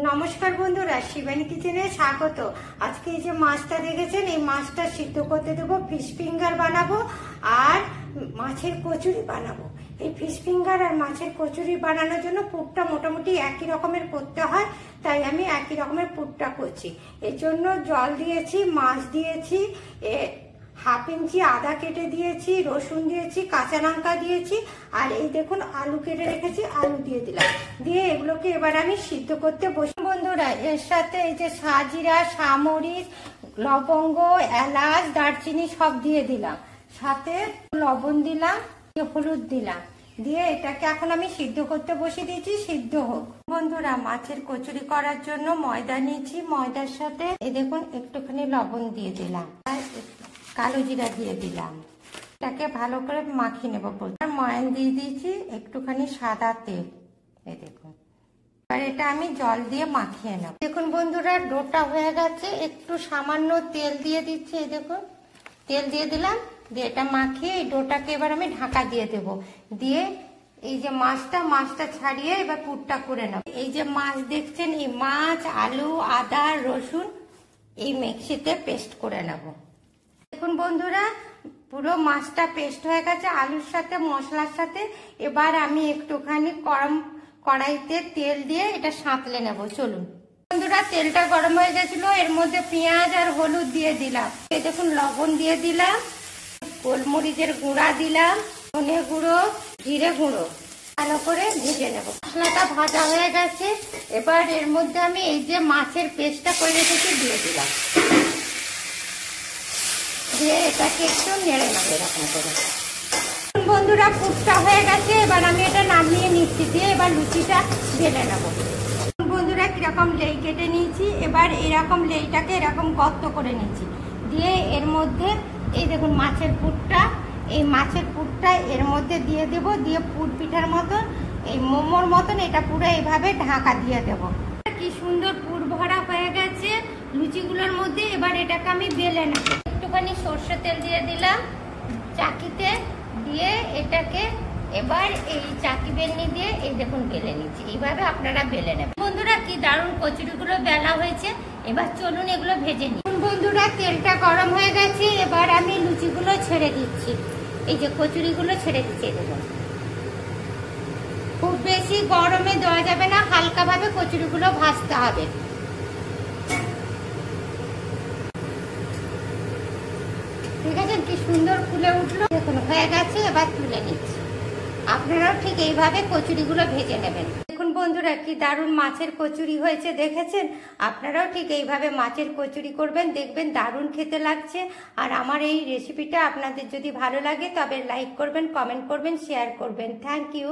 নমস্কার বন্ধুরা, শিবানী কিচেনে স্বাগত। আজকে এই যে মাছটা দেখেছেন, এই মাছটা সিদ্ধ করতে দেবো, ফিশ ফিঙ্গার বানাবো আর মাছের কচুরি বানাবো। এই ফিশ ফিঙ্গার আর মাছের কচুরি বানানোর জন্য পুরটা মোটামুটি একই রকমের করতে হয়, তাই আমি একই রকমের পুরটা করছি। এর জন্য জল দিয়েছি, মাছ দিয়েছি, হাফ ইঞ্চি আদা কেটে দিয়েছি, রসুন দিয়েছি, কাঁচা লঙ্কা দিয়েছি, আর এই দেখুন আলু কেটে রেখেছি, আলু দিয়ে দিলাম। দিয়ে এগুলোকে এবার আমি সিদ্ধ করতে বসি। বন্ধুরা, এর সাথে এই যে সাজিরা, সামরিচ, লবঙ্গ, এলাচ, দারচিনি সব দিয়ে দিলাম, সাথে লবণ দিলাম, হলুদ দিলাম, দিয়ে এটাকে এখন আমি সিদ্ধ করতে বসিয়ে দিয়েছি, সিদ্ধ হোক। বন্ধুরা, মাছের কচুরি করার জন্য ময়দা নিয়েছি, ময়দার সাথে এই দেখুন একটুখানি লবণ দিয়ে দিলাম, আর কালো জিরা দিয়ে দিলাম। এটাকে ভালো করে মাখিয়ে নেবো। ময়ান দিয়ে দিয়েছি, একটুখানি সাদা তেল, এই দেখুন। আর এটা আমি জল দিয়ে মাখিয়ে নেব। দেখুন বন্ধুরা, ডোটা হয়ে গেছে, একটু সামান্য তেল দিয়ে দিচ্ছি, এই দেখুন তেল দিয়ে দিলাম, দিয়ে এটা মাখিয়ে এই ডোটাকে এবার আমি ঢাকা দিয়ে দেব। দিয়ে এই যে মাছটা ছাড়িয়ে এবার পুরটা করে নেব। এই যে মাছ দেখছেন, এই মাছ, আলু, আদা, রসুন এই মিক্সিতে পেস্ট করে নেব। দেখুন বন্ধুরা, পুরো মাছটা পেস্ট হয়ে গেছে আলুর সাথে, মশলার সাথে। এবার আমি একটুখানি কড়াইতে তেল দিয়ে এটা সাঁতলে নেব। চলুন বন্ধুরা, তেলটা গরম হয়ে গেছিল, এর মধ্যে পেঁয়াজ আর হলুদ দিয়ে দিলাম, এই দেখুন লবণ দিয়ে দিলাম, গোলমরিচের গুঁড়া দিলাম, ধনে গুঁড়ো, জিরে গুঁড়ো, ভালো করে ভেজে নেব। মশলাটা ভাজা হয়ে গেছে, এবার এর মধ্যে আমি এই যে মাছের পেস্টটা করে রেখেছি দিয়ে দিলাম, দিয়ে এটাকে একটু নেড়ে নেব এরকম করে। বন্ধুরা, পুরটা হয়ে গেছে, এবার আমি এটা নামিয়ে নিচ্ছি, দিয়ে এবার লুচিটা বেলে নেব। বন্ধুরা, কিরকম লেই কেটে নিয়েছি, এবার এরকম লেইটাকে এরকম গর্ত করে নিচ্ছি, দিয়ে এর মধ্যে এই দেখুন মাছের পুরটা, এই মাছের পুরটা এর মধ্যে দিয়ে দেব, দিয়ে পুর পিঠার মতন, এই মোমোর মতন এটা পুরো এইভাবে ঢাকা দিয়ে দেব। কি সুন্দর পুর ভরা হয়ে গেছে লুচিগুলোর মধ্যে। এবার এটাকে আমি বেলে নেব। একটুখানি সর্ষে তেল দিয়ে দিলাম চাকিতে, দিয়ে এটাকে এবার এই চাকি বেলনি দিয়ে এই দেখুন বেলে নিচ্ছি। এইভাবে আপনারা বেলে নেবেন। বন্ধুরা, কি দারুণ কচুরিগুলো বেলা হয়েছে। এবার চলুন এগুলো ভেজে নিই। বন্ধুরা, তেলটা গরম হয়ে গেছে, এবার আমি লুচিগুলো ছেড়ে দিচ্ছি, এই যে কচুরিগুলো ছেড়ে দিচ্ছি। দেখুন, খুব বেশি গরমে দেওয়া যাবে না, হালকা ভাবে কচুরিগুলো ভাজতে হবে। ঠিক আছে, কি সুন্দর ফুলে উঠলো, দেখুন হয়ে গেছে, এবার তুলে নিচ্ছি। আপনারাও ঠিক এইভাবে কচুরিগুলো ভেজে নেবেন। দেখুন বন্ধুরা, কি দারুণ মাছের কচুরি হয়েছে, দেখেছেন? আপনারাও ঠিক এইভাবে মাছের কচুরি করবেন, দেখবেন দারুণ খেতে লাগছে। আর আমার এই রেসিপিটা আপনাদের যদি ভালো লাগে তবে লাইক করবেন, কমেন্ট করবেন, শেয়ার করবেন। Thank you.